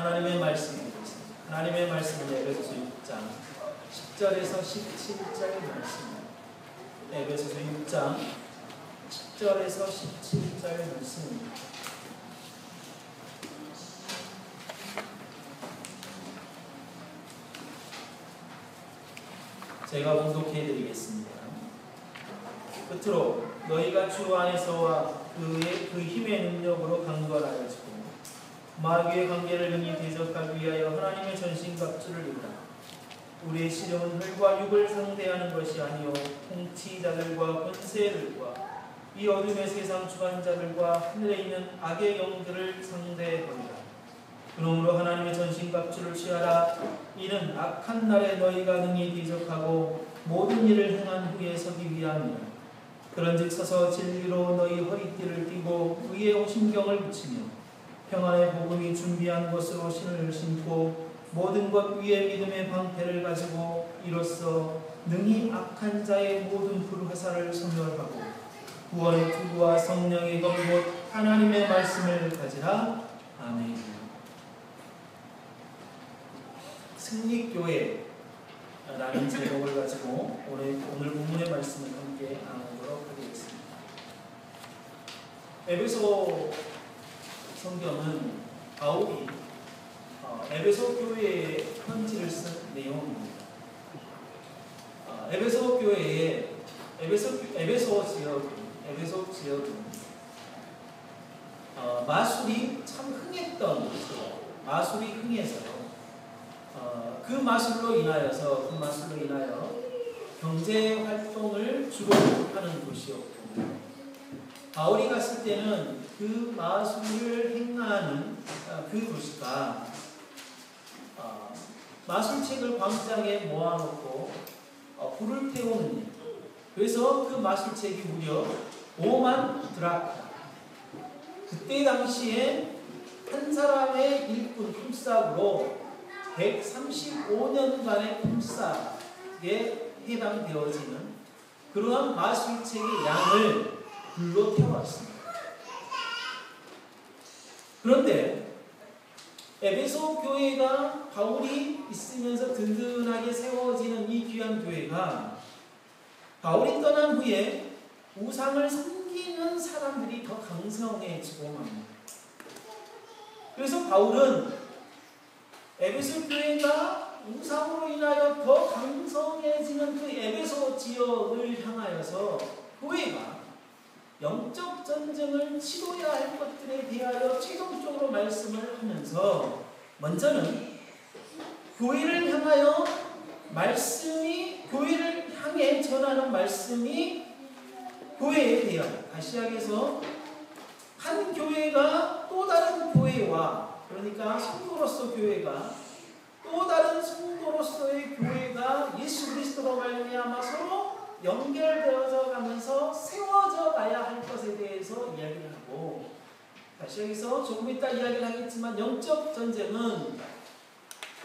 하나님의 말씀을 보겠습니다. 하나님의 말씀은 에베소서 6장 10절에서 17절의 말씀입니다. 에베소서 6장 10절에서 17절의 말씀입니다. 제가 봉독해 드리겠습니다. 끝으로 너희가 주 안에서와 그 힘의 능력으로 강건하여지고 마귀의 관계를 능히 대적하기 위하여 하나님의 전신갑주를 입으라. 우리의 시련은 혈과 육을 상대하는 것이 아니요 통치자들과 권세들과 이 어둠의 세상 주관자들과 하늘에 있는 악의 영들을 상대하리라. 그러므로 하나님의 전신갑주를 취하라. 이는 악한 날에 너희가 능히 대적하고 모든 일을 행한 후에 서기 위함이라. 그런즉 서서 진리로 너희 허리띠를 띠고 의의 오신경을 붙이며 평안의 복음이 준비한 것으로 신을 신고 모든 것 위에 믿음의 방패를 가지고 이로써 능히 악한 자의 모든 불화살을 소멸하고 구원의 투구와 성령의 검 곧 하나님의 말씀을 가지라. 아멘. 승리교회라는 제목을 가지고 오늘 본문의 말씀을 함께 나누도록 하겠습니다. 에베소 성경은 바울이 에베소 교회에 편지를 쓴 내용입니다. 에베소 교회의 에베소 지역은 마술이 참 흥했던 곳이에요. 마술이 흥해서요. 그 마술로 인하여 경제 활동을 주로 하는 곳이었고, 바울이 갔을 때는 그 마술을 행하는 그 도시가 마술책을 광장에 모아놓고 불을 태우는 일. 그래서 그 마술책이 무려 5만 드라크마. 그때 당시에 한 사람의 일꾼 품삯으로 135년간의 품삯에 해당되어지는 그러한 마술책의 양을 불로 태워왔습니다. 그런데 에베소 교회가 바울이 있으면서 든든하게 세워지는 이 귀한 교회가 바울이 떠난 후에 우상을 섬기는 사람들이 더 강성해지고 맙니다. 그래서 바울은 에베소 교회가 우상으로 인하여 더 강성해지는 그 에베소 지역을 향하여서 교회가 영적 전쟁을 치러야 할 것들에 대하여 최종적으로 말씀을 하면서 먼저는 교회를 향하여 교회를 향해 전하는 말씀이 교회에 대하여 아시아에서 한 교회가 또 다른 교회와 그러니까 성도로서 교회가 또 다른 성도로서의 교회가 예수 그리스도로 말미암아 서로 연결되어져 가면서 세워져 가야 할 것에 대해서 이야기를 하고, 다시 여기서 조금 이따 이야기를 하겠지만 영적 전쟁은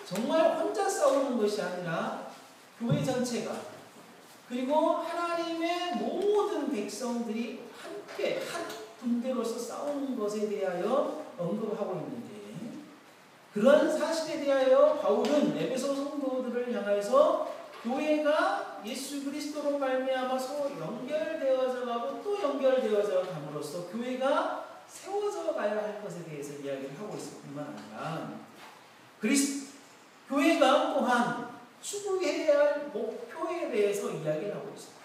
정말 혼자 싸우는 것이 아니라 교회 전체가 그리고 하나님의 모든 백성들이 함께 한 군대로서 싸우는 것에 대하여 언급하고 있는데, 그런 사실에 대하여 바울은 에베소 성도들을 향해서 교회가 예수 그리스도로 말미암아 서로 연결되어져 가고 또 연결되어져 감으로써 교회가 세워져 가야 할 것에 대해서 이야기를 하고 있을 뿐만 아니라 교회가 또한 추구해야 할 목표에 대해서 이야기를 하고 있습니다.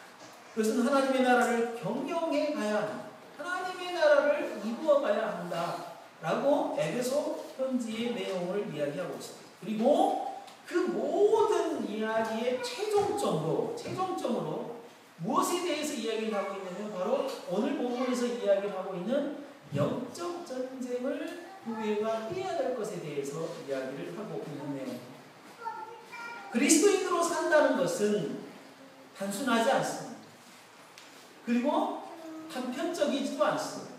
그것은 하나님의 나라를 경영해 가야 한다. 하나님의 나라를 이루어 가야 한다라고 에베소 편지의 내용을 이야기하고 있습니다. 그리고 그 모든 이야기의 최종점으로 무엇에 대해서 이야기를 하고 있냐면 바로 오늘 본문에서 이야기를 하고 있는 영적 전쟁을 교회가 해야 될 것에 대해서 이야기를 하고 있는 내용입니다. 그리스도인으로 산다는 것은 단순하지 않습니다. 그리고 단편적이지도 않습니다.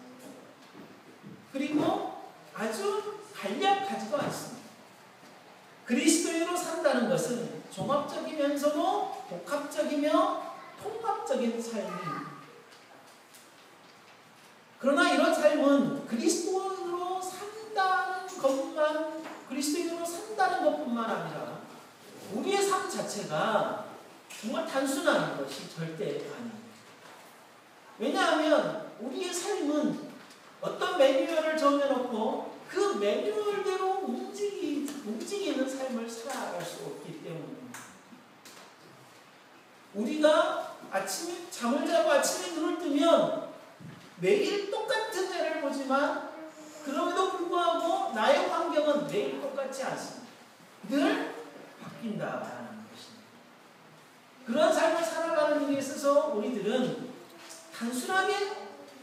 그리고 아주 간략하지도 않습니다. 그리스도인으로 산다는 것은 종합적이면서도 복합적이며 통합적인 삶입니다. 그러나 이런 삶은 그리스도인으로 산다는 것만 뿐만 아니라 우리의 삶 자체가 정말 단순한 것이 절대 아닙니다. 왜냐하면 우리의 삶은 어떤 매뉴얼을 정해놓고 그 매뉴얼대로 움직이는 삶을 살아갈 수 없기 때문입니다. 우리가 아침에 잠을 자고 아침에 눈을 뜨면 매일 똑같은 해를 보지만 그럼에도 불구하고 나의 환경은 매일 똑같지 않습니다. 늘 바뀐다라는 것입니다. 그런 삶을 살아가는 일에 있어서 우리들은 단순하게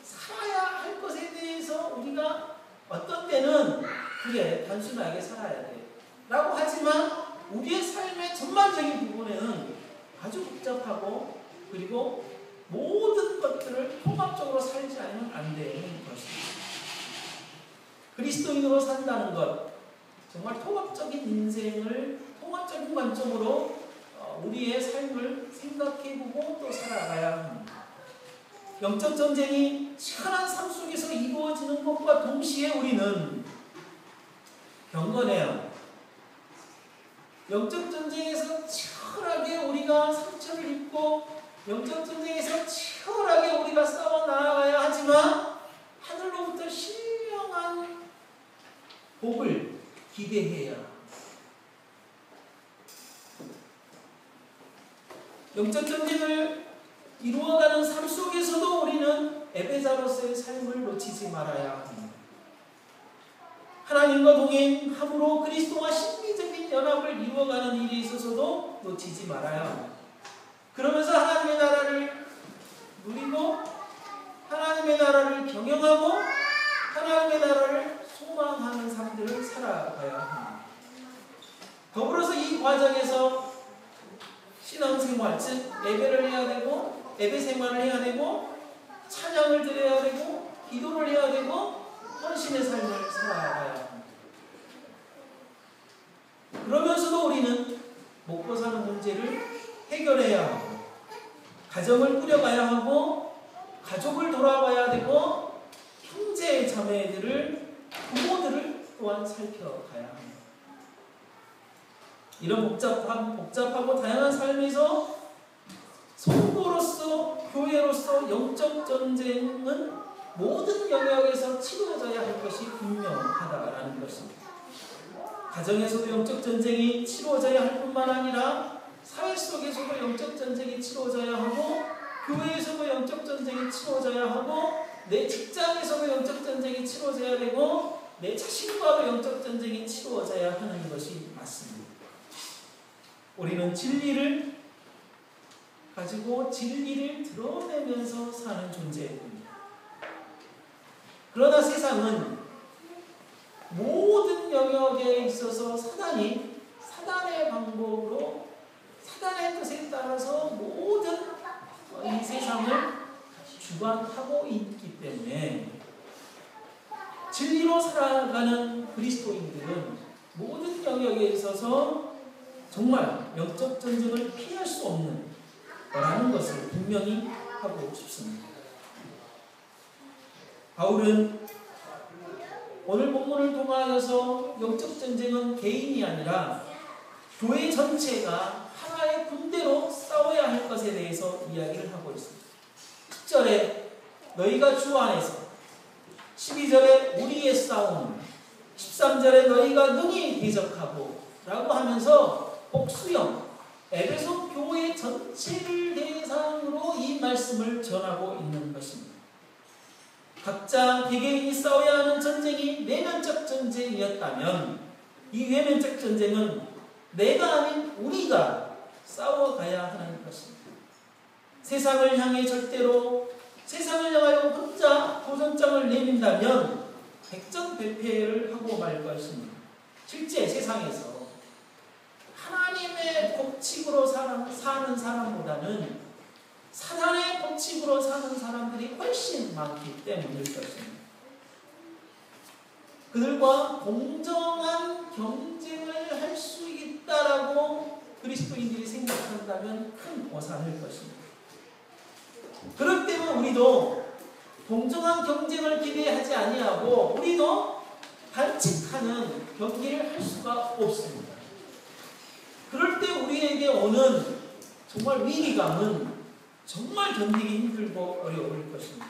살아야 할 것에 대해서 우리가 어떤 때는 그래 단순하게 살아야 돼 라고 하지만 우리의 삶의 전반적인 부분에는 아주 복잡하고 그리고 모든 것들을 통합적으로 살지 않으면 안 되는 것입니다. 그리스도인으로 산다는 것, 정말 통합적인 인생을 통합적인 관점으로 우리의 삶을 생각해보고 또 살아가야 합니다. 영적 전쟁이 치열한 삶 속에서 이루어지는 것과 동시에 우리는 경건해요. 영적 전쟁에서 치열하게 우리가 상처를 입고 영적 전쟁에서 치열하게 우리가 싸워 나아가야 하지만 하늘로부터 신령한 복을 기대해야 합니다. 영적 전쟁을 이루어가는 삶 속에서도 우리는 예배자로서의 삶을 놓치지 말아야 합니다. 하나님과 동행함으로 그리스도와 심리적인 연합을 이루어가는 일에 있어서도 놓치지 말아야 합니다. 그러면서 하나님의 나라를 누리고 하나님의 나라를 경영하고 하나님의 나라를 소망하는 삶들을 살아가야 합니다. 더불어서 이 과정에서 신앙생활, 즉 예배를 해야 되고 예배 생활을 해야 되고 찬양을 드려야 되고 기도를 해야 되고 헌신의 삶을 살아가야 합니다. 그러면서도 우리는 먹고 사는 문제를 해결해야 하고 가정을 꾸려가야 하고 가족을 돌아봐야 되고 형제 자매들을 부모들을 또한 살펴가야 합니다. 이런 복잡하고 다양한 삶에서 성도로서 교회로서 영적 전쟁은 모든 영역에서 치루어져야 할 것이 분명하다라는 것입니다. 가정에서도 영적 전쟁이 치루어져야 할 뿐만 아니라 사회 속에서도 영적 전쟁이 치루어져야 하고 교회에서도 영적 전쟁이 치루어져야 하고 내 직장에서도 영적 전쟁이 치루어져야 되고 내 자신과도 영적 전쟁이 치루어져야 하는 것이 맞습니다. 우리는 진리를 가지고 진리를 드러내면서 사는 존재입니다. 그러나 세상은 모든 영역에 있어서 사단의 방법으로 사단의 뜻에 따라서 모든 이 세상을 주관하고 있기 때문에 진리로 살아가는 그리스도인들은 모든 영역에 있어서 정말 영적 전쟁을 피할 수 없는 거라는 것을 분명히 하고 싶습니다. 바울은 오늘 본문을 통하여서 영적 전쟁은 개인이 아니라 교회 전체가 하나의 군대로 싸워야 할 것에 대해서 이야기를 하고 있습니다. 10절에 너희가 주 안에서, 12절에 우리의 싸움, 13절에 너희가 능히 대적하고 라고 하면서 복수형 에베소 교회 전체를 대상으로 이 말씀을 전하고 있는 것입니다. 각자 개개인이 싸워야 하는 전쟁이 내면적 전쟁이었다면 이 외면적 전쟁은 내가 아닌 우리가 싸워가야 하는 것입니다. 세상을 향해 절대로 세상을 향하여 혼자 도전장을 내민다면 백전백패를 하고 말 것입니다. 실제 세상에서 하나님의 법칙으로 사는 사람보다는 사단의 법칙으로 사는 사람들이 훨씬 많기 때문일 것입니다. 그들과 공정한 경쟁을 할 수 있다라고 그리스도인들이 생각한다면 큰 오산일 것입니다. 그렇기 때문에 우리도 공정한 경쟁을 기대하지 아니하고 우리도 반칙하는 경기를 할 수가 없습니다. 그럴 때 우리에게 오는 정말 위기감은 정말 견디기 힘들고 어려울 것입니다.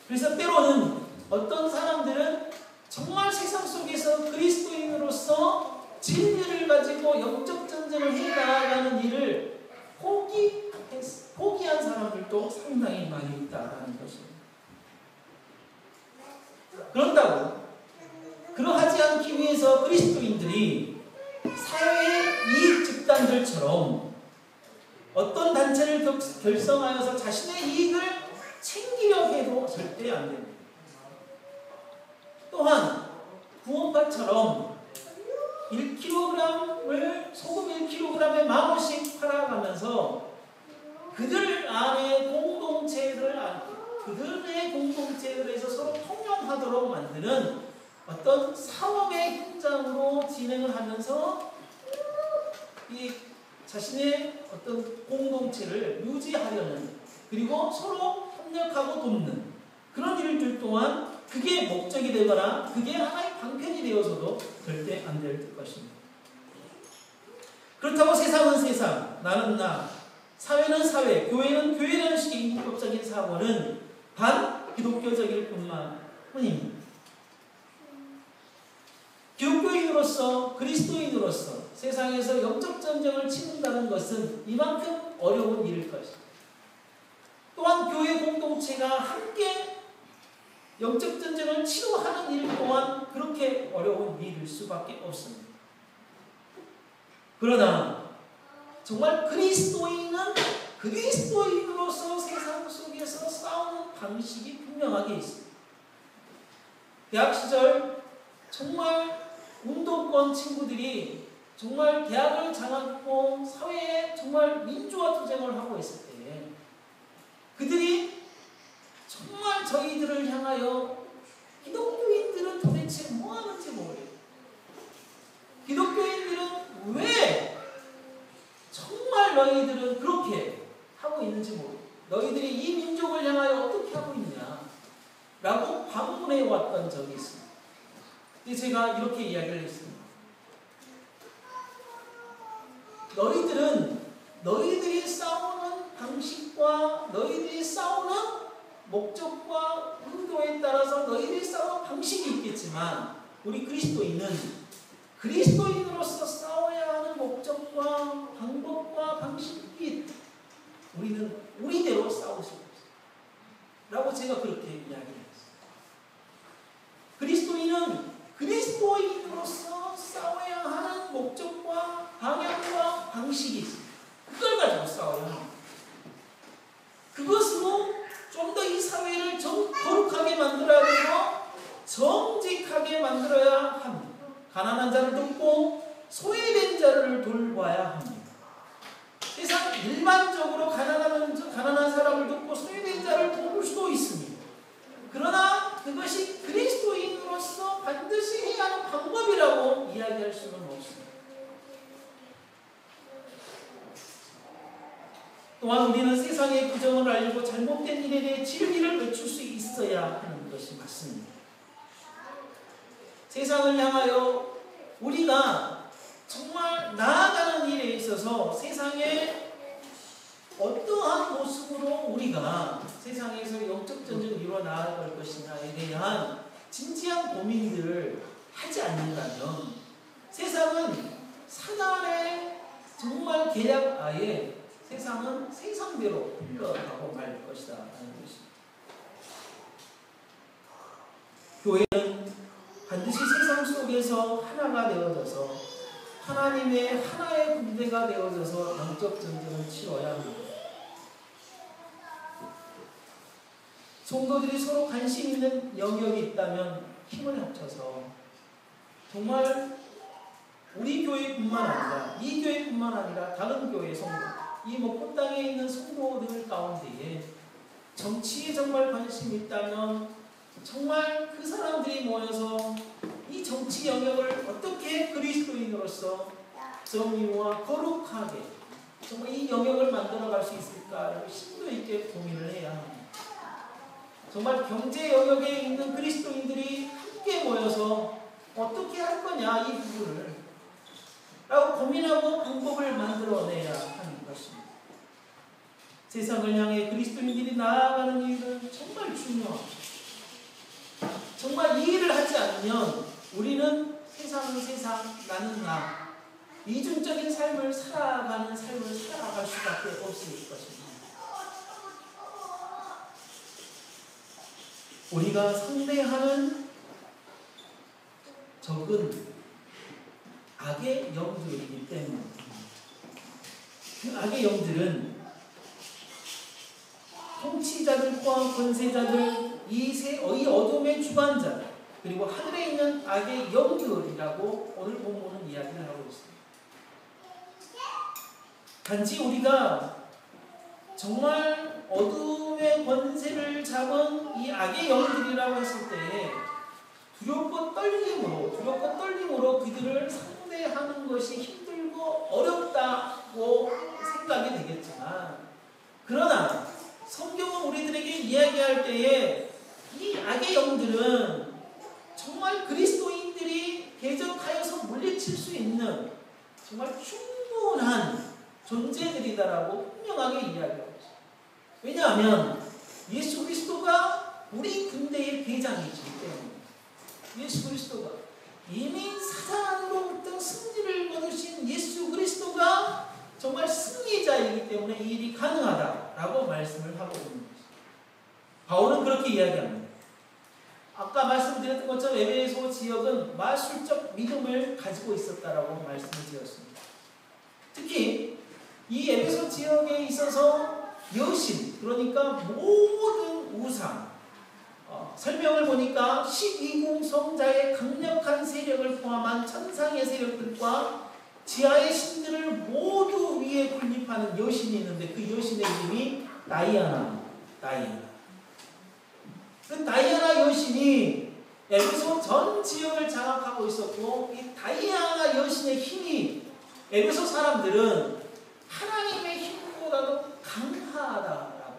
그래서 때로는 어떤 사람들은 정말 세상 속에서 그리스도인으로서 진리를 가지고 영적 전쟁을 해 나가는 일을 포기한 사람들도 상당히 많이 있다는 것입니다. 그런다고 그러하지 않기 위해서 그리스도인들이 사회의 이익 집단들처럼 어떤 단체를 결성하여서 자신의 이익을 챙기려 해도 절대 안 됩니다. 또한 부업파처럼 1kg을 소금 1kg에 10,000원씩 팔아가면서 그들의 공동체에서 서로 통용하도록 만드는 어떤 사업의 현장으로 진행을 하면서 이 자신의 어떤 공동체를 유지하려는, 그리고 서로 협력하고 돕는 그런 일들 또한 그게 목적이 되거나 그게 하나의 방편이 되어서도 절대 안 될 것입니다. 그렇다고 세상은 세상, 나는 나, 사회는 사회, 교회는 교회라는 식의 인격적인 사고는 반기독교적일 뿐만입니다. 기독교인으로서, 그리스도인으로서 세상에서 영적 전쟁을 치른다는 것은 이만큼 어려운 일일 것입니다. 또한 교회 공동체가 함께 영적 전쟁을 치료하는 일 또한 그렇게 어려운 일일 수밖에 없습니다. 그러나 정말 그리스도인은 그리스도인으로서 세상 속에서 싸우는 방식이 분명하게 있습니다. 대학 시절 정말 운동권 친구들이 정말 대학을 장악하고 사회에 정말 민주화 투쟁을 하고 있을 때 그들이 정말 저희들을 향하여 기독교인들은 도대체 뭐 하는지 모르겠어요. 기독교인들은 왜 정말 너희들은 그렇게 하고 있는지 모르겠어요. 너희들이 이 민족을 향하여 어떻게 하고 있냐 라고 반문해 왔던 적이 있습니다. 근데 제가 이렇게 이야기를 했습니다. 너희들이 싸우는 방식과 너희들이 싸우는 목적과 의도에 따라서 너희들이 싸우는 방식이 있겠지만 우리 그리스도인은 그리스도인으로서 싸워야 하는 목적과 방법과 방식이 우리는 우리대로 싸울 수 없어요. 라고 제가 그렇게 이야기를 했어요. 그리스도인은 그리스도인으로서 싸워야 하는 목적과 방향과 방식이 있습니다. 그걸 가지고 싸워야 합니다. 그것으로 좀 더 이 사회를 거룩하게 만들어야 되고 정직하게 만들어야 합니다. 가난한 자를 돕고 소외된 자를 돌봐야 합니다. 세상 일반적으로 가난한 사람을 돕고 소외된 자를 도울 수도 있습니다. 그러나 그것이 그리스도인으로서 반드시 해야 하는 방법이라고 이야기할 수는 없습니다. 또한 우리는 세상의 부정을 알고 잘못된 일에 대해 진리를 외칠 수 있어야 하는 것이 맞습니다. 세상을 향하여 우리가 정말 나아가는 일에 있어서 세상에 어떠한 모습으로 우리가 세상에서 영적 전쟁을 이루어 나아갈 것이냐에 대한 진지한 고민들을 하지 않는다면 세상은 사단의 정말 계략 하에 세상은 세상대로 흘러가고 말 것이다 하는 것입니다. 교회는 반드시 세상 속에서 하나가 되어져서 하나님의 하나의 군대가 되어져서 영적 전쟁을 치러야 합니다. 성도들이 서로 관심 있는 영역이 있다면 힘을 합쳐서 정말 우리 교회뿐만 아니라 이 교회뿐만 아니라 다른 교회 성도, 이 목포 땅에 있는 성도들 가운데에 정치에 정말 관심이 있다면 정말 그 사람들이 모여서 이 정치 영역을 어떻게 그리스도인으로서 정의와 거룩하게 정말 이 영역을 만들어갈 수 있을까를 심도 있게 고민을 해야 합니다. 정말 경제 영역에 있는 그리스도인들이 함께 모여서 어떻게 할 거냐 이 부분을 라고 고민 고민하고 방법을 만들어내야 하는 것입니다. 세상을 향해 그리스도인들이 나아가는 일은 정말 중요합니다. 정말 이 일을 하지 않으면 우리는 세상은 세상, 나는 나, 이중적인 삶을 살아가는 삶을 살아갈 수밖에 없을 것입니다. 우리가 상대하는 적은 악의 영들이기 때문에 그 악의 영들은 통치자들과 권세자들, 이 어둠의 주관자, 그리고 하늘에 있는 악의 영들이라고 오늘 본문은 이야기를 하고 있습니다. 단지 우리가 정말 어둠의 권세를 잡은 이 악의 영들이라고 했을 때에 두렵고 떨림으로 그들을 상대하는 것이 힘들고 어렵다고 생각이 되겠지만, 그러나 성경은 우리들에게 이야기할 때에 이 악의 영들은 정말 그리스도인들이 대적하여서 물리칠 수 있는 정말 충분한 존재들이다라고 분명하게 이야기하고 있습니다. 왜냐하면 예수 그리스도가 우리 군대의 대장이기 때문에, 예수 그리스도가 이미 사단으로부터 승리를 거두신 예수 그리스도가 정말 승리자이기 때문에 이 일이 가능하다라고 말씀을 하고 있는 것입니다. 바울은 그렇게 이야기합니다. 아까 말씀드렸던 것처럼 에베소 지역은 마술적 믿음을 가지고 있었다라고 말씀을 드렸습니다. 특히 이 에베소 지역에 있어서 여신, 그러니까 모든 우상, 설명을 보니까 12궁 성자의 강력한 세력을 포함한 천상의 세력들과 지하의 신들을 모두 위에 군립하는 여신이 있는데 그 여신의 이름이 다이아나. 그 다이아나 여신이 에베소 전 지역을 장악하고 있었고, 이 다이아나 여신의 힘이 에베소 사람들은 하나님의 힘보다도 강하다라고,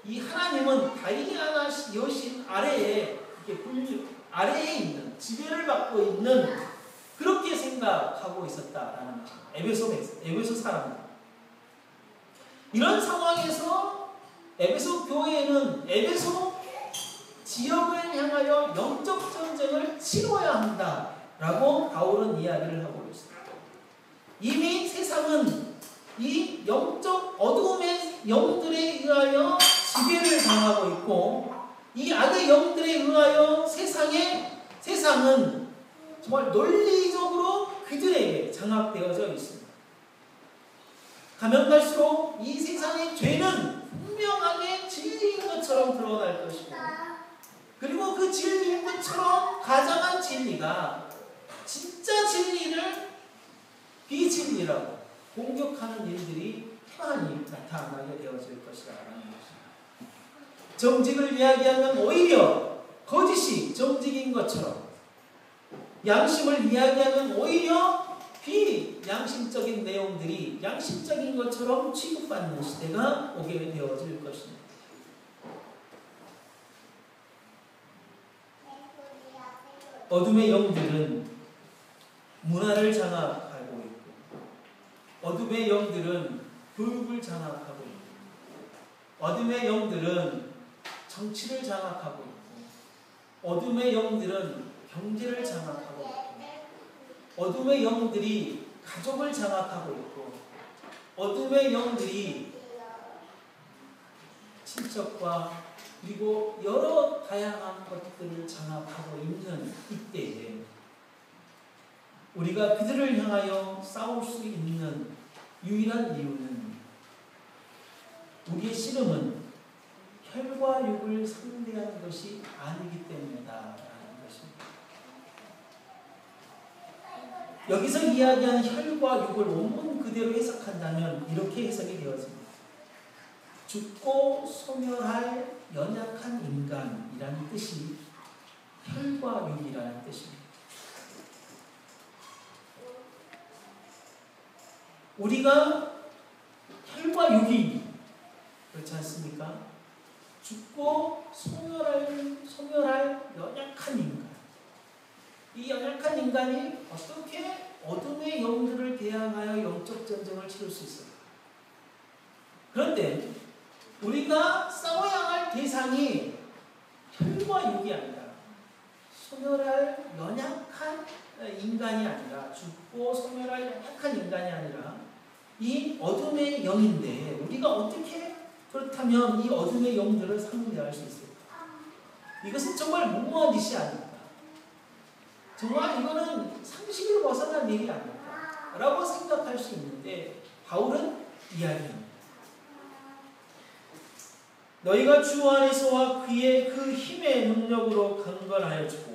이 하나님은 다이아나 여신 아래에 아래에 있는, 지배를 받고 있는, 그렇게 생각하고 있었다라는 것입니다. 에베소 사람들. 이런 상황에서 에베소 교회는 에베소 지역을 향하여 영적 전쟁을 치러야 한다라고 바울은 이야기를 하고 있습니다. 이미 세상은 이 영적 어두움의 영들에 의하여 지배를 당하고 있고, 이 악의 영들에 의하여 세상은 정말 논리적으로 그들에게 장악되어져 있습니다. 가면 갈수록 이 세상의 죄는 분명하게 진리인 것처럼 드러날 것이고, 그리고 그 진리인 것처럼 가장한 진리가 진짜 진리를 비진리라고 공격하는 일들이 많이 나타나게 되어질 것이라는 것입니다. 정직을 이야기하면 오히려 거짓이 정직인 것처럼, 양심을 이야기하면 오히려 비양심적인 내용들이 양심적인 것처럼 취급받는 시대가 오게 되어질 것입니다. 어둠의 영들은 문화를 장악하고 있고, 어둠의 영들은 교육을 장악하고 있고, 어둠의 영들은 정치를 장악하고 있고, 어둠의 영들은 경제를 장악하고 있고, 어둠의 영들이 가족을 장악하고 있고, 어둠의 영들이 친척과 그리고 여러 다양한 것들을 장악하고 있는 이때에 우리가 그들을 향하여 싸울 수 있는 유일한 이유는 우리의 씨름은 혈과 육을 상대하는 것이 아니기 때문이다라는 것입니다. 여기서 이야기하는 혈과 육을 원문 그대로 해석한다면 이렇게 해석이 되어집니다. 죽고 소멸할 연약한 인간이라는 뜻이 혈과 육이라는 뜻입니다. 우리가 혈과 육이 그렇지 않습니까? 죽고 소멸할 연약한 인간. 이 연약한 인간이 어떻게 어둠의 영들을 대항하여 영적 전쟁을 치를 수 있을까? 그런데 우리가 싸워야 할 대상이 혈과 육이 아니라 소멸할 연약한 인간이 아니라 죽고 소멸할 연약한 인간이 아니라 이 어둠의 영인데 우리가 어떻게 그렇다면 이 어둠의 영들을 상대할 수 있을까? 이것은 정말 무모한 짓이 아닐까? 정말 이거는 상식을 벗어난 일이 아닐까? 라고 생각할 수 있는데 바울은 이야기합니다. 너희가 주 안에서와 그의 그 힘의 능력으로 강건하여지고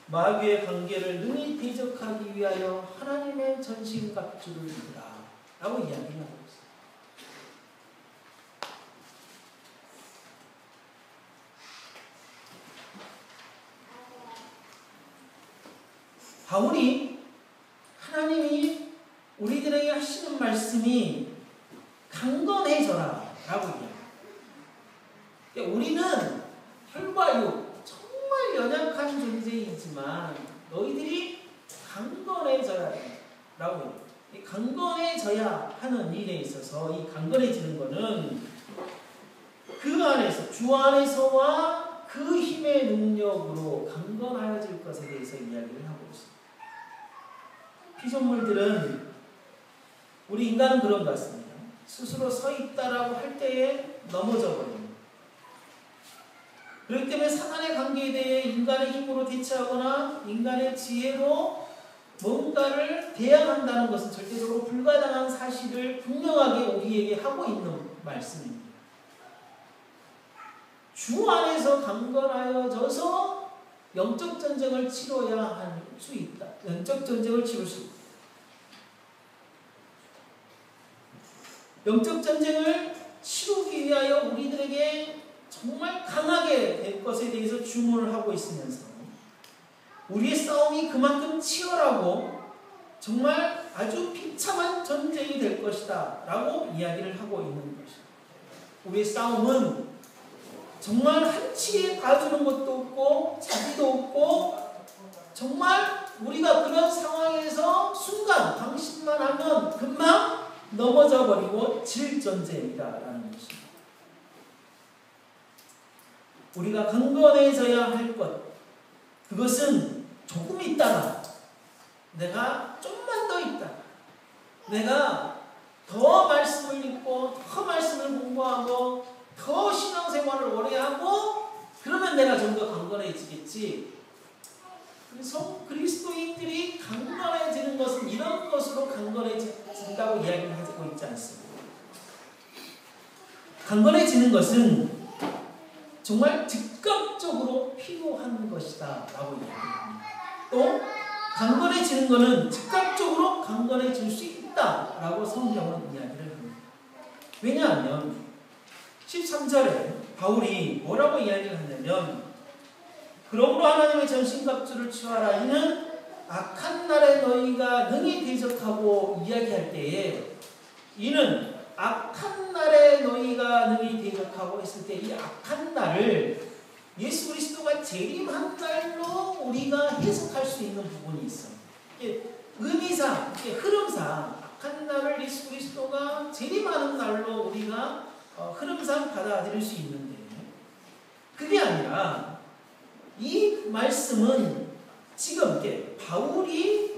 마귀의 관계를 능히 대적하기 위하여 하나님의 전신갑주를 입으라 라고 이야기하고 있습니다. 바울이 하나님이 우리들에게 하시는 말씀이 강건해져라 라고 이야기합니다. 우리는 혈과 육 정말 연약한 존재이지만 너희들이 강건해져야 라고 강건해져야 하는 일에 있어서 이 강건해지는 것은 그 안에서 주 안에서와 그 힘의 능력으로 강건하여질 것에 대해서 이야기를 하고 있습니다. 피조물들은 우리 인간은 그런 것 같습니다. 스스로 서 있다라고 할 때에 넘어져 버립니다. 그렇기 때문에 사탄의 관계에 대해 인간의 힘으로 대처하거나 인간의 지혜로 뭔가를 대항한다는 것은 절대적으로 불가능한 사실을 분명하게 우리에게 하고 있는 말씀입니다. 주 안에서 강건하여져서 영적 전쟁을 치러야 할 수 있다. 영적 전쟁을 치를 수 있다. 영적 전쟁을 치르기 위하여 우리들에게 정말 강하게 될 것에 대해서 주문을 하고 있으면서 우리의 싸움이 그만큼 치열하고 정말 아주 비참한 전쟁이 될 것이다 라고 이야기를 하고 있는 것입니다. 우리의 싸움은 정말 한치에 봐주는 것도 없고 자비도 없고 정말 우리가 그런 상황에서 순간 방심만 하면 금방 넘어져 버리고 질 전쟁이다라는 것입니다. 우리가 강건해져야 할 것, 그것은 조금 있다가 내가 좀만 더 있다가 내가 더 말씀을 읽고 더 말씀을 공부하고 더 신앙생활을 오래 하고 그러면 내가 좀 더 강건해지겠지. 그래서 그리스도인들이 강건해지는 것은 이런 것으로 강건해진다고 이야기를 하고 있지 않습니다. 강건해지는 것은 정말 즉각적으로 필요한 것이다 라고 이야기합니다. 또 강건해지는 것은 즉각적으로 강건해질 수 있다 라고 성경은 이야기를 합니다. 왜냐하면 13절에 바울이 뭐라고 이야기를 하냐면 그러므로 하나님의 전신갑주를 취하라. 이는 악한 날에 너희가 능히 대적하고 이야기할 때에 이는 악한 날에 너희가 능히 대적하고 했을 때 이 악한 날을 예수 그리스도가 재림한 날로 우리가 해석할 수 있는 부분이 있어요. 의미상, 흐름상 악한 날을 예수 그리스도가 재림하는 날로 우리가 흐름상 받아들일 수 있는데 그게 아니라 이 말씀은 지금 바울이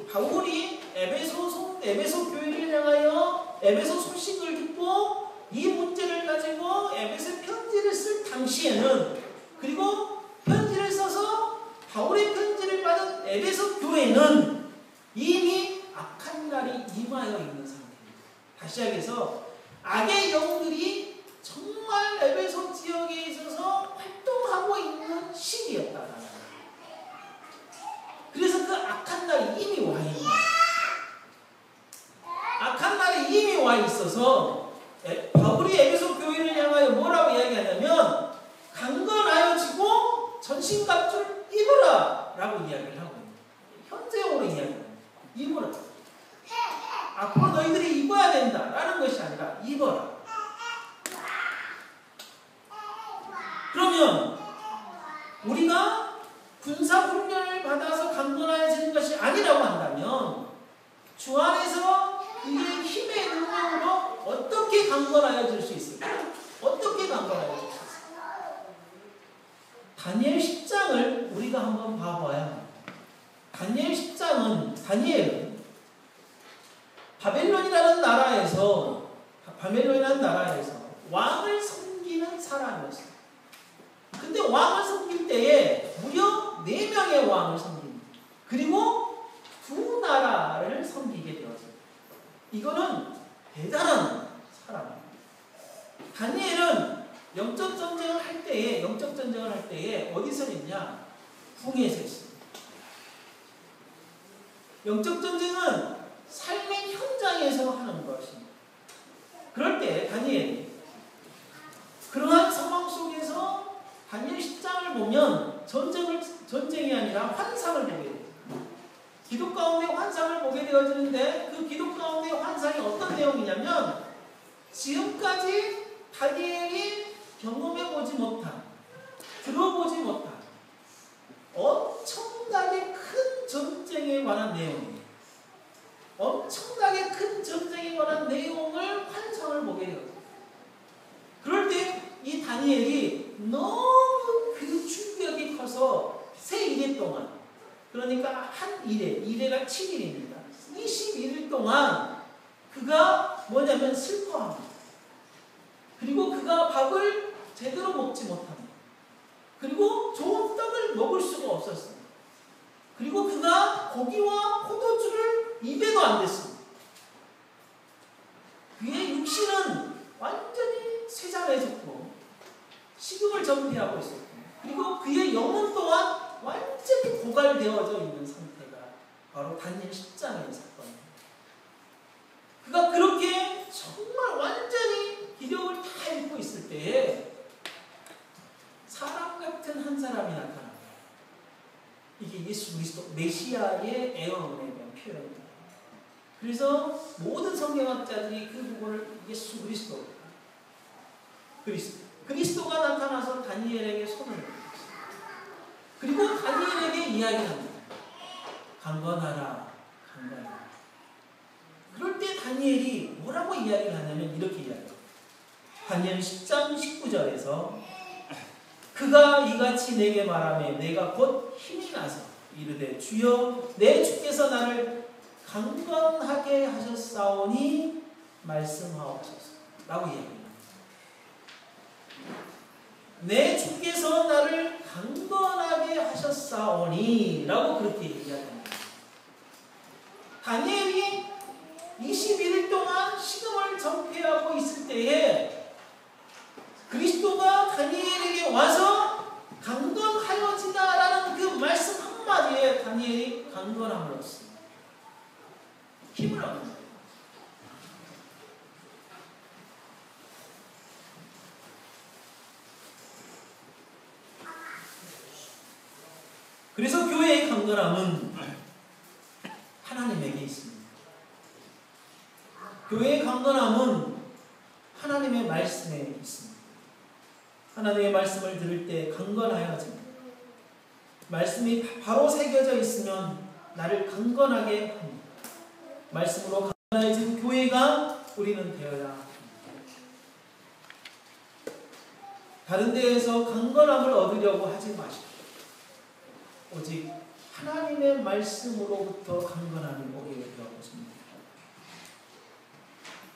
에베소 교회를 향하여 에베소 소식을 듣고 이 문제를 가지고 에베소 편지를 쓸 당시에는 그리고 편지를 써서 바울의 편지를 받은 에베소 교회는 이미 악한 날이 임하여 있는 상태입니다. 다시 이야기해서 악의 영들이 정말 에베소 지역에 있어서 활동하고 있는 시기였다. 그래서 그 악한 날이 이미 와 있는 거예요. 악한 날이 이미 와 있어서 바울이 에베소 교회를 향하여 뭐라고 이야기하냐면 강건하여지고 전신갑주를 입어라 라고 이야기를 하고 있는 거예요. 현재형으로 이야기합니다. 입어라. 앞으로 너희들이 입어야 된다 라는 것이 아니라 입어라. 그러면 우리가 군사 훈련을 받아서 강건해지는 것이 아니라 어떻게 강건하여 줄 수 있을까? 어떻게 강건하여 줄 수 있을까? 다니엘 10장을 우리가 한번 봐봐야 다니엘은 바벨론이라는 나라에서 왕을 섬기는 사람이었어요. 근데 왕을 섬길 때에 무려 4명의 왕을 섬깁니다. 그리고 2 나라를 섬기게 되었어요. 이거는 대단한 사람입니다. 다니엘은 영적 전쟁을 할 때에 어디서 했냐? 궁에서 했습니다. 영적 전쟁은 삶의 현장에서 하는 것입니다. 그럴 때 다니엘이 그러한 상황 속에서 다니엘 10장을 보면 전쟁이 아니라 환상을 보게 돼요. 기도 가운데 환상을 보게 되어지는데 그 기도 가운데 환상이 어떤 내용이냐면 지금까지 다니엘이 경험해보지 못한, 들어보지 못한 엄청나게 큰 전쟁에 관한 내용입니다. 엄청나게 큰 전쟁에 관한 내용을 환상을 보게 되었어요. 그럴 때 이 다니엘이 너무 그 충격이 커서 새 일해 동안, 그러니까 한 일해가 7일입니다. 21일 동안 그가 뭐냐면 슬퍼합니다. 그리고 그가 밥을 제대로 먹지 못합니다. 그리고 좋은 떡을 먹을 수가 없었습니다. 그리고 그가 고기와 포도주를 입에도 안 댔습니다. 그의 육신은 완전히 쇠잔해졌고 식욕을 정비하고 있었고, 그리고 그의 영혼 또한 완전히 고갈되어져 있는 상태가 바로 다니엘 10장의 사건입니다. 그가 그렇게 정말 완전히 기력을 다 잃고 있을 때에 사람 같은 한 사람이 나타납니다. 이게 예수 그리스도 메시아의 애언에 대한 표현입니다. 그래서 모든 성경학자들이 그 부분을 예수 그리스도가 나타나서 다니엘에게 손을 내밀었습니다. 그리고 다니엘에게 이야기합니다. 강건하라. 그럴 때 다니엘이 뭐라고 이야기를 하냐면 이렇게 이야기합니다. 다니엘 10장 19절에서 그가 이같이 내게 말하며 내가 곧 힘이 나서 이르되 주여 내 주께서 나를 강건하게 하셨사오니 말씀하옵소서 라고 이야기합니다. 내 주께서 나를 강건하게 하셨사오니 라고 그렇게 이야기합니다. 다니엘이 21일 동안 식음을 전폐하고 있을 때에 그리스도가 다니엘에게 와서 강건하여지다라는 그 말씀 한마디에 다니엘이 강건함을 얻습니다. 힘을 얻습니다. 그래서 교회의 강건함은 하나님에게 있습니다. 교회의 강건함은 하나님의 말씀에 있습니다. 하나님의 말씀을 들을 때 강건하여집니다. 말씀이 바로 새겨져 있으면 나를 강건하게 합니다. 말씀으로 강건해진 교회가 우리는 되어야 합니다. 다른 데에서 강건함을 얻으려고 하지 마십시오. 오직 하나님의 말씀으로부터 강건함이 오게 되어집니다.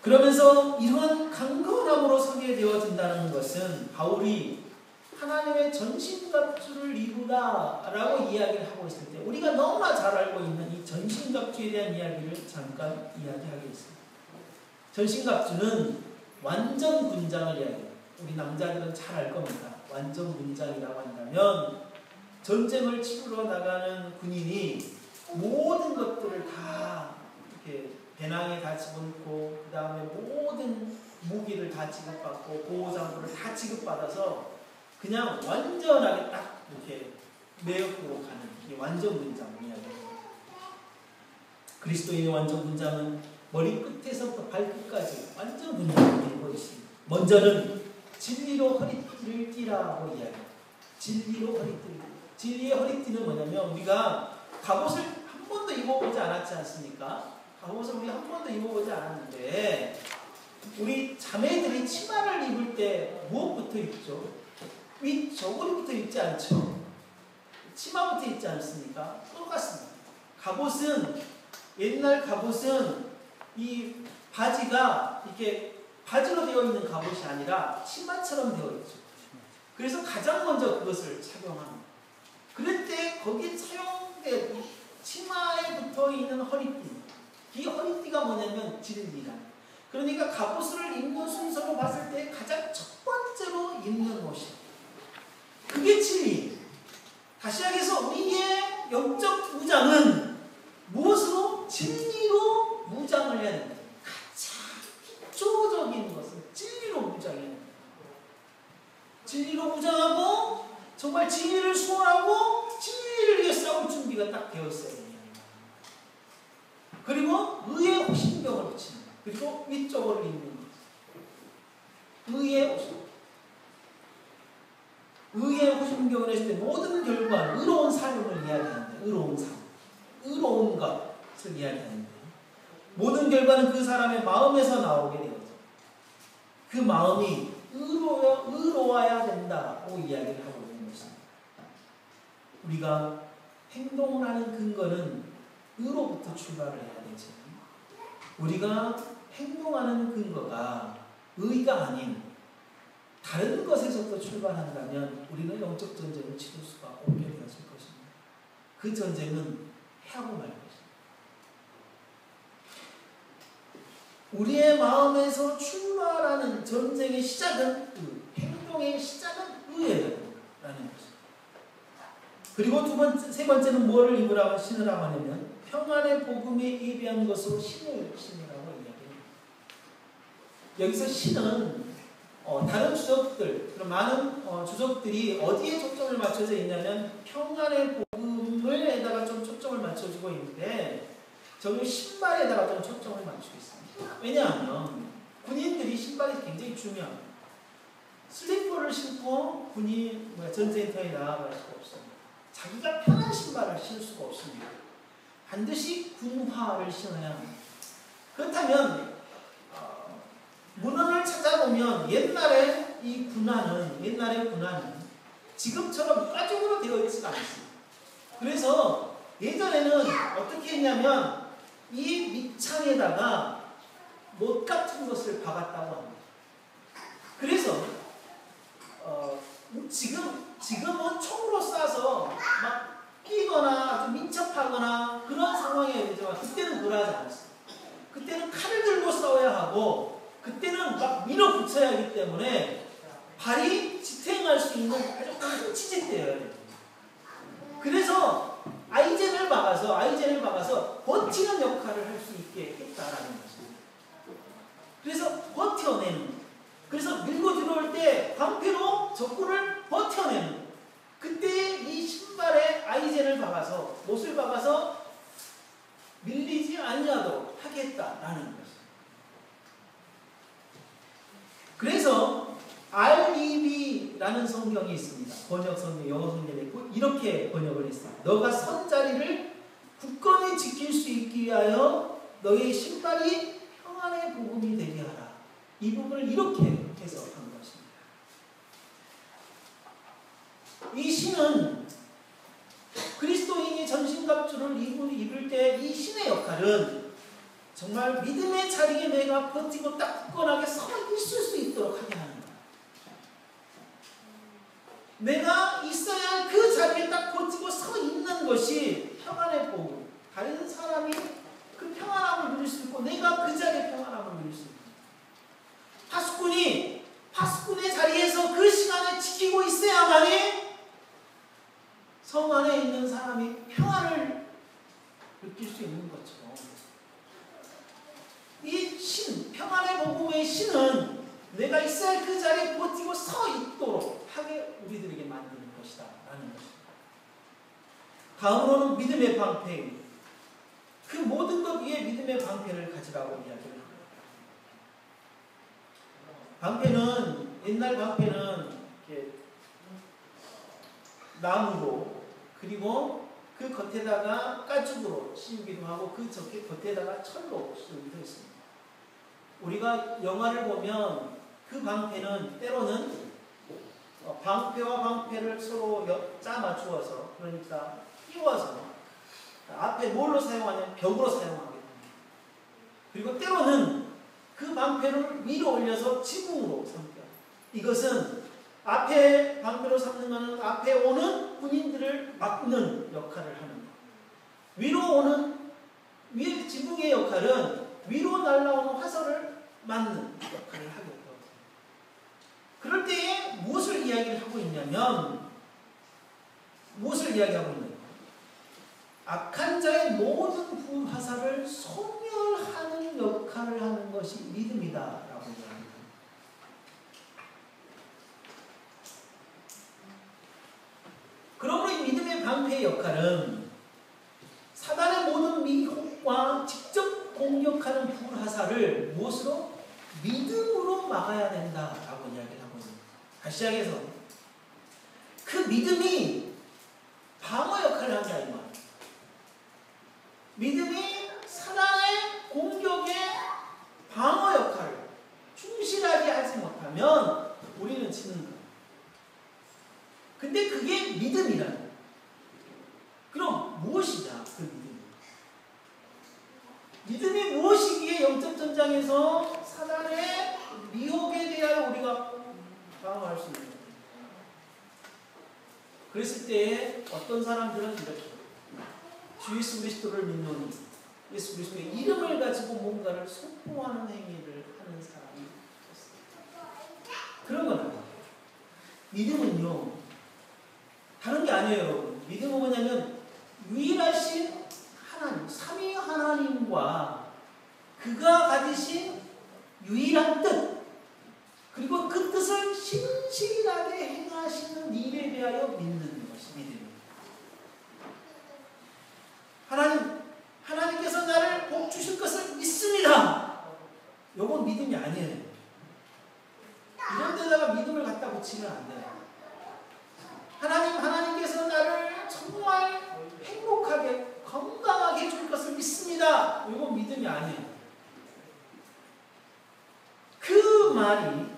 그러면서 이러한 강건함으로 서게 되어진다는 것은 바울이 하나님의 전신갑주를 입으다라고 이야기를 하고 있을 때 우리가 너무나 잘 알고 있는 이 전신갑주에 대한 이야기를 잠깐 이야기하겠습니다. 전신갑주는 완전 군장을 이야기해요. 우리 남자들은 잘 알 겁니다. 완전 군장이라고 한다면 전쟁을 치르러 나가는 군인이 모든 것들을 다 이렇게 배낭에 다 집어넣고 그 다음에 모든 무기를 다 지급받고 보호장구를 다 지급받아서 그냥 완전하게 딱 이렇게 매역으로 가는 이 완전 군장 이야기입니다. 그리스도인의 완전 군장은 머리 끝에서부터 발끝까지 완전 군장을 입고 있습니다. 먼저는 진리로 허리띠를 띠라고 이야기합니다. 진리로 허리띠를 띠. 진리의 허리띠는 뭐냐면 우리가 갑옷을 한 번도 입어보지 않았지 않습니까? 갑옷을 우리 한 번도 입어보지 않았는데 우리 자매들이 치마를 입을 때 무엇부터 입죠? 윗 저고리부터 입지 않죠? 치마부터 입지 않습니까? 똑같습니다. 갑옷은, 옛날 갑옷은 이 바지가 이렇게 바지로 되어 있는 갑옷이 아니라 치마처럼 되어 있죠. 그래서 가장 먼저 그것을 착용합니다. 그럴 때 거기에 사용된 치마에 붙어 있는 허리띠, 이 허리띠가 뭐냐면 진리라. 그러니까 갑옷을 입는 순서로 봤을 때 가장 첫 번째로 입는 옷이 그게 진리. 다시 하겠어, 우리의 영적 무장은 무엇으로? 진리로 무장을 해야 됩니다. 가장 기초적인 것은 진리로 무장해야 됩니다. 진리로 무장하고 정말 진리를 수호하고 진리를 위해 싸울 준비가 딱 되어 있어야 됩니다. 그리고 의의 호심경을 붙이는 것. 그리고 위쪽으로 입는 것. 의의 호심. 의의 호심경을 했을 때 모든 결과는 의로운 삶을 이야기하는데, 의로운 삶, 의로운 것을 이야기하는데, 모든 결과는 그 사람의 마음에서 나오게 되어져. 그 마음이 의로워야 된다고 이야기를 하고 있는 것입니다. 우리가 행동을 하는 근거는 의로부터 출발을 해야 되지. 우리가 행동하는 근거가 의가 아닌 다른 것에서부터 출발한다면 우리는 영적 전쟁을 치를 수가 없게 되었을 것입니다. 그 전쟁은 해하고 말 것입니다. 우리의 마음에서 출발하는 전쟁의 시작은 행동의 시작은 의예요라는 것입니다. 그리고 세 번째는 뭐를 신으라고 하냐면 평안의 복음에 예비한 것으로 신이라고 이야기합니다. 여기서 신은 다른 주석들, 많은 주석들이 어디에 초점을 맞춰져 있냐면 평안의 복음에다가 좀 초점을 맞춰주고 있는데 저는 신발에다가 좀 초점을 맞추고 있습니다. 왜냐하면 군인들이 신발이 굉장히 중요합니다. 슬리퍼를 신고 전쟁터에 나아갈 수가 없습니다. 자기가 편한 신발을 신을 수가 없습니다. 반드시 군화를 신어야 합니다. 그렇다면 문헌을 찾아보면 옛날의 군화는 지금처럼 가죽으로 되어 있지가 않습니다. 그래서 예전에는 어떻게 했냐면 이 밑창에다가 못 같은 것을 박았다고 합니다. 그래서 지금은 총으로 쏴서 막 끼거나 아주 민첩하거나 그런 상황이어야 되지만 그때는 그러하지 않았어요. 그때는 칼을 들고 싸워야 하고 그때는 막 밀어붙여야 하기 때문에 발이 지탱할 수 있는 아주 큰 치질대예요. 그래서 아이젠을 박아서 버티는 역할을 할 수 있게 했다라는 것입니다. 그래서 버텨내는, 그래서 밀고 들어올 때 방패로 적군을 버텨내는, 그때 이 신발에 아이젠을 박아서, 못을 박아서 밀리지 아니하도록 하겠다라는 것입니다. 그래서 REV라는 성경이 있습니다. 번역 성경, 영어 성경에 있고 이렇게 번역을 했어요. 너가 선 자리를 굳건히 지킬 수 있기 위하여 너의 신발이 평안의 복음이 되게 하라. 이 부분을 이렇게 해석한 것입니다. 이 신은 그리스도인이 전신갑주를 입을 때 이 신의 역할은 정말 믿음의 자리에 내가 버티고 딱 굳건하게 서 있을 수 있도록 하게 하는 거야. 내가 있어야 할 그 자리에 딱 버티고 서 있는 것이 평안의 복음. 다른 사람이 그 평안함을 누릴 수 있고 내가 그 자리에 평안함을 누릴 수 있는 거야. 파수꾼의 자리에서 그 시간을 지키고 있어야만이 성 안에 있는 사람이 평안을 느낄 수 있는 것처럼 이 신, 평안의 복음의 신은 내가 있어야 할 그 자리에 버티고 서 있도록 하게 우리들에게 만드는 것이다 라는 것입니다. 다음으로는 믿음의 방패. 그 모든 것 위에 믿음의 방패를 가지라고 이야기를 합니다. 방패는, 옛날 방패는 이렇게 나무로, 그리고 그 겉에다가 가죽으로 씌우기도 하고 그 겉에다가 철로 씌우기도 했습니다. 우리가 영화를 보면 그 방패는 때로는 방패와 방패를 서로 짜 맞추어서, 그러니까 끼워서 앞에 뭘로 사용하냐면 벽으로 사용하게 됩니다. 그리고 때로는 그 방패를 위로 올려서 지붕으로 삼게. 이것은 앞에 방패로 삼는 것은 앞에 오는 군인들을 막는 역할을 하는 것. 위로 오는 위에 지붕의 역할은 위로 날아오는 화살을 맞는 역할을 하게 됩니다. 그럴 때에 무엇을 이야기를 하고 있냐면, 악한 자의 모든 불화살을 소멸하는 역할을 하는 것이 믿음이다라고 이야기합니다. 그러므로 이 믿음의 방패의 역할은 사단의 모든 미혹과 직접 공격하는 불화살을 무엇으로? 믿음으로 막아야 된다라고 이야기를 하고 있습니다. 다시 시작해서 그 믿음이 방어 역할을 한다 이 말. 믿음이 사단의 공격의 방어 역할을 충실하게 하지 못하면 우리는 지는 거예요. 근데 그게 믿음이라는 거예요. 그럼 무엇이냐 그 믿음이? 믿음이 무엇이기에 영적 전장에서 사단의 미혹에 대하여 우리가 방어할 수 있는 거예요? 그랬을 때 어떤 사람들은 이렇게 주 예수 그리스도를 믿노니, 예수 그리스도의 이름을 가지고 뭔가를 선포하는 행위를 하는 사람이 있었어요. 그런 건 아니에요. 믿음은요, 다른 게 아니에요, 여러분. 믿음은 뭐냐면 유일하신 하나님, 삼위 하나님과 그가 가지신 유일한 뜻, 그리고 그 뜻을 신실하게 행하시는 일에 대하여 믿는 것이 믿음입니다. 하나님께서 나를 복 주실 것을 믿습니다. 이건 믿음이 아니에요. 이런 데다가 믿음을 갖다 붙이면 안 돼요. 하나님께서 나를 정말 행복하게, 건강하게 해줄 것을 믿습니다. 이건 믿음이 아니에요. 그 말이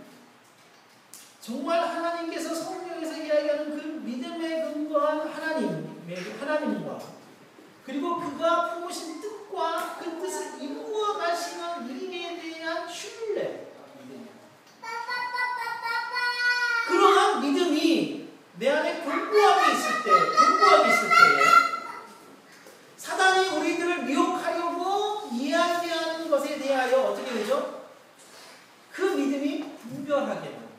정말 하나님께서 성경에서 이야기하는 그 믿음에 근거한 하나님과 그리고 그가 품으신 뜻과 그 뜻을 이루어 가시는 일에 대한 신뢰, 그러한 믿음이 내 안에 견고하게 있을 때, 사단이 우리들을 미혹하려고 이야기하는 것에 대하여 어떻게 되죠? 그 믿음이 분별하게 됩니다.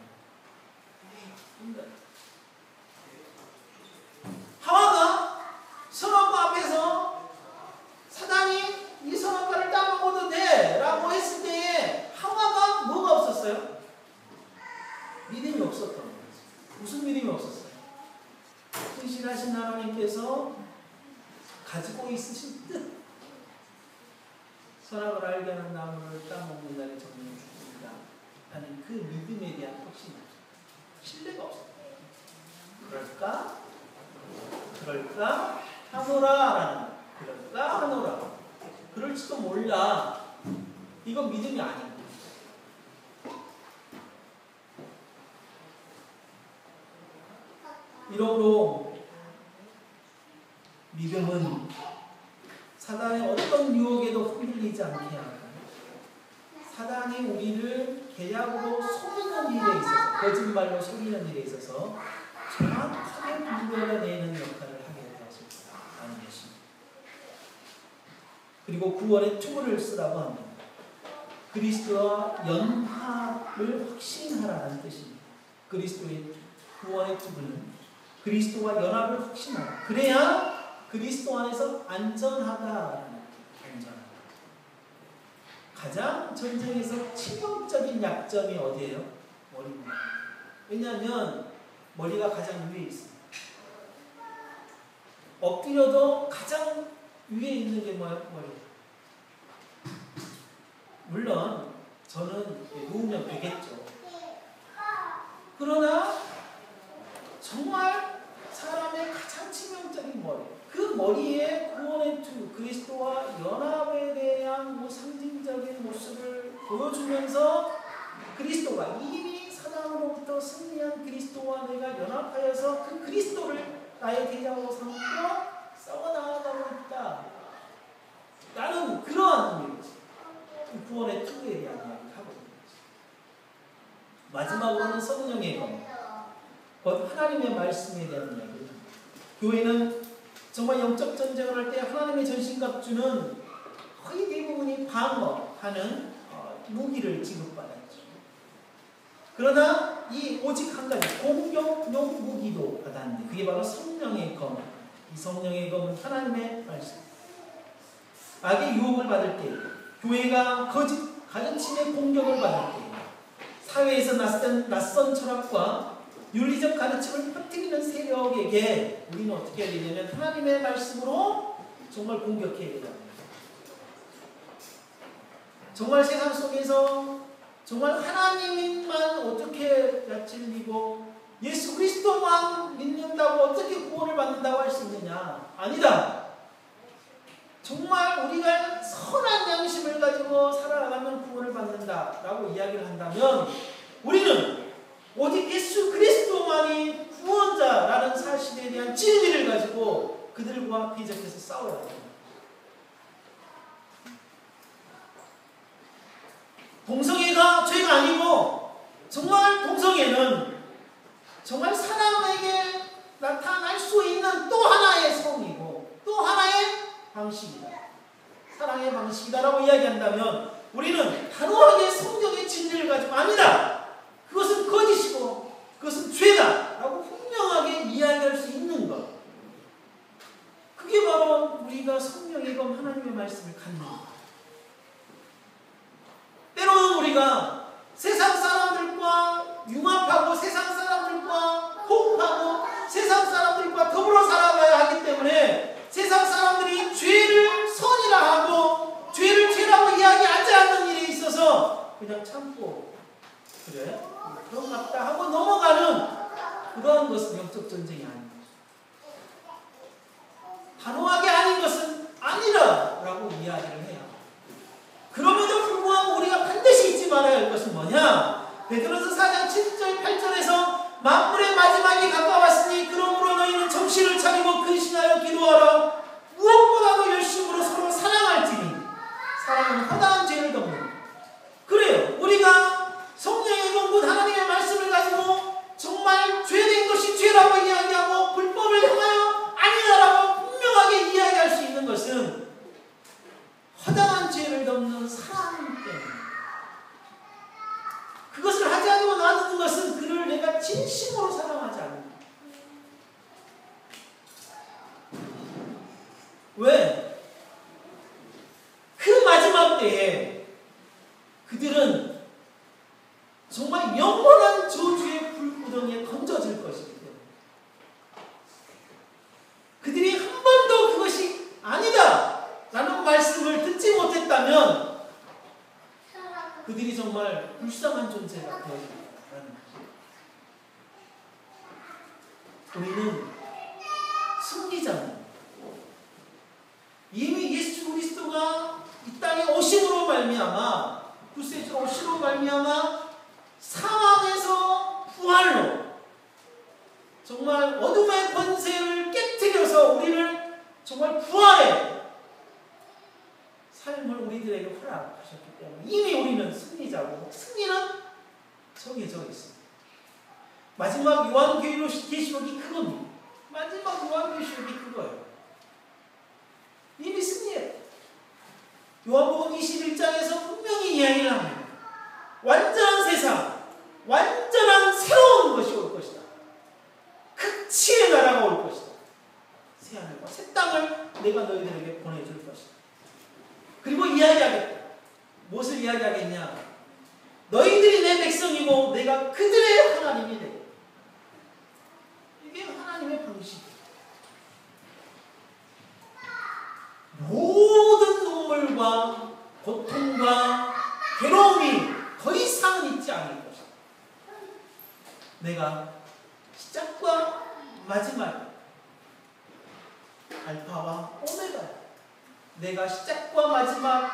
하와가 선악과 앞에서 사단이 이 선악과를 따먹어도 돼 라고 했을 때에 하와가 뭐가 없었어요? 믿음이 없었던 거예요. 무슨 믿음이 없었어요? 신실하신 하나님께서 가지고 있으신 뜻, 선악을 알게 하는 나무를 따먹는 날에 정령 죽습니다 하는 그 믿음에 대한 확신이 없어요. 신뢰가 없어요. 그럴까 하노라. 그럴지도 몰라. 이건 믿음이 아니야. 이러므로 믿음은 사단의 어떤 유혹에도 흔들리지 않게 하고, 사단이 우리를 계략으로 속이는 일에 있어서, 거짓말로 속이는 일에 있어서 정확하게 분별해내는 역할을 하게 되었습니다. 라는 것입니다. 그리고 구원의 투구를 쓰라고 합니다. 그리스도와 연합을 확신하라는 뜻입니다. 그리스도의 구원의 투구는 그리스도와 연합을 확신하라. 그래야 그리스도 안에서 안전하다라는 안전하다. 가장 전쟁에서 치명적인 약점이 어디예요? 머리입니다. 왜냐하면 머리가 가장 위에 있습니다. 엎드려도 가장 위에 있는 게 뭐예요? 머리. 물론 저는 누우면 되겠죠. 그러나 정말 사람의 가장 치명적인 머리, 그 머리에 구원의 투, 그리스도와 연합에 대한 상징적인 모습을 보여주면서 그리스도가 이미 사단으로부터 승리한 그리스도와 내가 연합하여서 그 그리스도를 나의 대장으로 삼고 싸워나가고 있다. 나는 그러한 의미지. 구원의 특례에 대한 이야기를 하고 있는 거지. 마지막으로는 성령의 검, 곧 하나님의 말씀에 대한 이야기를 합니다. 교회는 정말 영적 전쟁을 할 때 하나님의 전신갑주는 거의 대부분이 방어하는 무기를 지급받았죠. 그러나 이 오직 한 가지 공격용 무기도 받았는데 그게 바로 성령의 검. 이 성령의 검은 하나님의 말씀. 악의 유혹을 받을 때, 교회가 거짓 가르침의 공격을 받을 때, 사회에서 낯선 철학과 윤리적 가르침을 퍼뜨리는 세력에게 우리는 어떻게 해야 되냐면 하나님의 말씀으로 정말 공격해야 됩니다. 정말 세상 속에서 정말 하나님만 어떻게 야찔리고 예수 그리스도만 믿는다고 어떻게 구원을 받는다고 할 수 있느냐? 아니다. 정말 우리가 선한 양심을 가지고 살아가면 구원을 받는다라고 이야기를 한다면 우리는 오직 예수 그리스도만이 구원자라는 사실에 대한 진리를 가지고 그들과 비적해서 싸워야 합니다. 동성애가 죄가 아니고 정말 동성애는 정말 사람에게 나타날 수 있는 또 하나의 성이고 또 하나의 방식이다. 사랑의 방식이다라고 이야기한다면 우리는 단호하게 성경의 진리를 가지고 아니다. 그것은 거짓이고 그것은 죄다라고 분명하게 이야기할 수 있는 것. 그게 바로 우리가 성령의 검 하나님의 말씀을 갖는 것. 때로는 우리가 세상 사람들과 융합하고 세상 사람들과 호흡하고 세상 사람들과 더불어 살아가야 하기 때문에 세상 사람들이 죄를 선이라 하고 죄를 죄라고 이야기하지 않는 일에 있어서 그냥 참고 그래? 그런 것 같다 하고 넘어가는 그러한 것은 영적 전쟁이 아닙니다. 단호하게 아닌 것은 아니라라고 이야기를 해요. 그럼에도 불구하고 우리가 반드시 잊지 말아야 할 것은 뭐냐? 베드로서 4장 7절 8절에서 만물의 마지막이 가까웠으니 그러므로 너희는 정신을 차리고 근신하여 기도하라. 무엇보다도 열심으로 서로 사랑할지니 사랑은 허다한 죄를 덮는. 그래요. 우리가 성령의 검 하나님의 말씀을 가지고 정말 죄된 것이 죄라고 이야기하고 불법을 향하여 아니다라고 분명하게 이야기할 수 있는 것은 허다한 죄를 덮는 사랑 때문에. 그것을 하지 않고 놔두는 것은 그를 내가 진심으로 사랑하지 않는다. 왜? 그 마지막 때에 그들은 정말 영원한 저주의 불구덩이에 던져질 것이기 때문에 그들이 한 번도 그것이 아니다 라는 말씀을 듣지 못했다면 그들이 정말 불쌍한 존재가 되어진다는 것입니다. 우리는 승리자입니다. 이미 예수 그리스도가 이 땅에 오심으로 말미암아 구세주로 오심으로 말미암아 사망에서 부활로 정말 어둠의 권세를 깨뜨려서 우리를 정말 부활의 삶을 우리들에게 허락하셨기 때문에 이미 우리는 승리자고 승리는 정해져 있습니다. 마지막 요한계시록이 그겁니다. 마지막 요한계시록이 그거예요. 이미 승리해요. 요한복음 21장에서 분명히 이야기를 합니다. 완전한 세상, 완전한 새로운 것이 올 것이다. 극치의 나라가 올 것이다. 새하늘과 새 땅을 내가 너희들에게 보내줄 것이다. 그리고 이야기하겠다. 무엇을 이야기하겠냐? 너희들이 내 백성이고 내가 그들의 하나님이 되고. 이게 하나님의 방식이에요. 모든 눈물과 고통과 괴로움이 더 이상은 있지 않을 것이다. 내가 시작과 마지막 알파와 오메가, 내가 시작과 마지막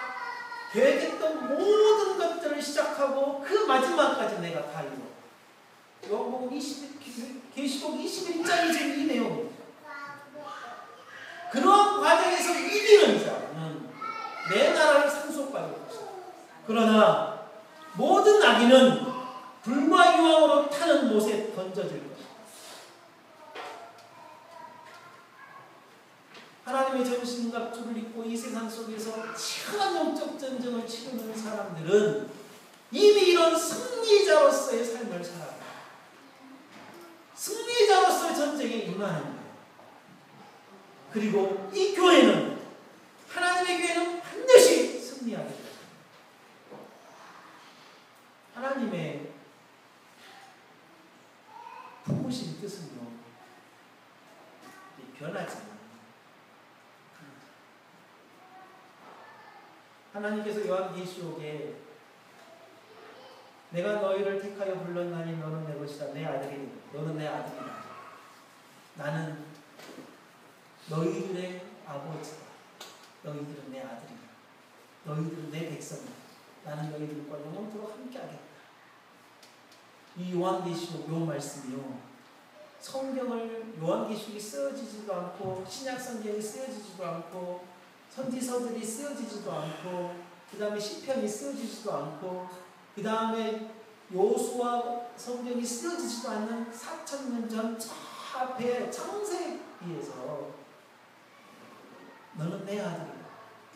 계획했던 모든 것들을 시작하고 그 마지막까지 내가 다 이루어. 요한복음 계시록 21장이 지금 이 내용입니다. 그러한 과정에서 이기는 자는 내 나라를 상속받을 것이다. 그러나 모든 악인은 불과 유황으로 타는 못에 던져질 것이다. 하나님의 전신갑주를 입고 이 세상 속에서 치열한 영적 전쟁을 치르는 사람들은 이미 이런 승리자로서의 삶을 살아요. 승리자로서의 전쟁에 임하는 거예요. 그리고 이 교회는, 하나님의 교회는 반드시 승리하게 됩니다. 하나님의 품으신 뜻은요, 변하지 않아요. 하나님께서 요한계시록에 내가 너희를 택하여 불렀나니 너는 내 것이다. 내 아들이니 너는 내 아들이다. 나는 너희들의 아버지다. 너희들은 내 아들이다. 너희들은 내 백성이다. 나는 너희들과 영원토록 함께하겠다. 이 요한계시록 요 말씀이요, 성경을 요한계시록이 쓰여지지도 않고 신약성경이 쓰여지지도 않고 선지서들이 쓰여지지도 않고 그 다음에 시편이 쓰여지지도 않고 그 다음에 요수와 성경이 쓰여지지도 않는 4000년 전 저 앞에 창세기에서 너는 내 아들이다.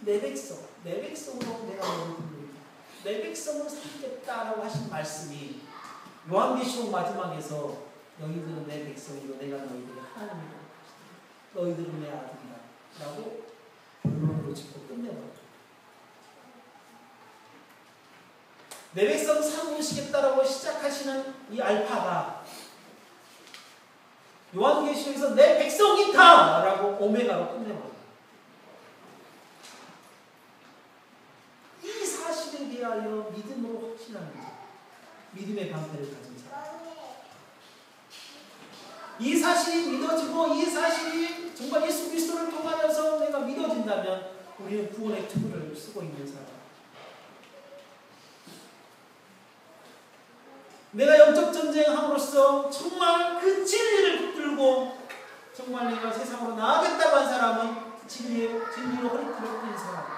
내 백성, 내 백성으로 내가 너를 부르겠다. 내 백성을 삼겠다라고 하신 말씀이 요한계시록 마지막에서 너희들은 내 백성이고 내가 너희들의 하나님이다. 너희들은 내 아들이다. 라고 본론으로 짚고 끝내버렸다. 내 백성 삼으시겠다라고 시작하시는 이 알파가 요한계시록에서 내 백성이다! 라고 오메가로 끝내버렸다. 이 사실에 대하여 믿음으로 확신하는 자, 믿음의 방패를 가진 사람. 이 사실이 믿어지고 이 사실이 정말 예수 그리스도를 통하여서 내가 믿어진다면 우리는 구원의 투구를 쓰고 있는 사람. 내가 영적 전쟁함으로써 정말 그 진리를 붙들고 정말 내가 세상으로 나아가겠다고 한 사람은 진리로 허리띠를 핀 사람.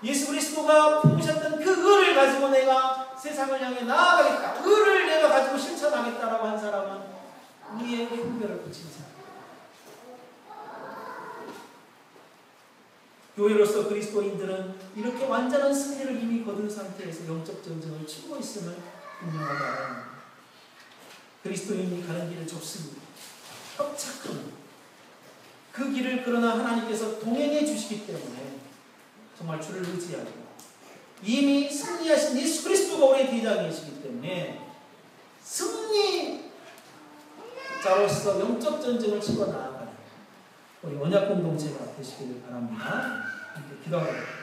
예수 그리스도가 품으셨던 그 의를 가지고 내가 세상을 향해 나아가겠다. 의를 내가 가지고 실천하겠다라고 한 사람은 우리의 흉배를 붙인 사람. 교회로서 그리스도인들은 이렇게 완전한 승리를 이미 거둔 상태에서 영적 전쟁을 치고 있음을 분명하게 알아야 합니다. 그리스도인이 가는 길은 좁습니다. 협착합니다. 그 길을 그러나 하나님께서 동행해 주시기 때문에 정말 주를 의지하고 이미 승리하신 예수 그리스도가 우리의 대장이시기 때문에 승리자로서 영적 전쟁을 치고 나아가는 우리 언약 공동체가 되시기를 바랍니다. 함께 기도하겠습니다.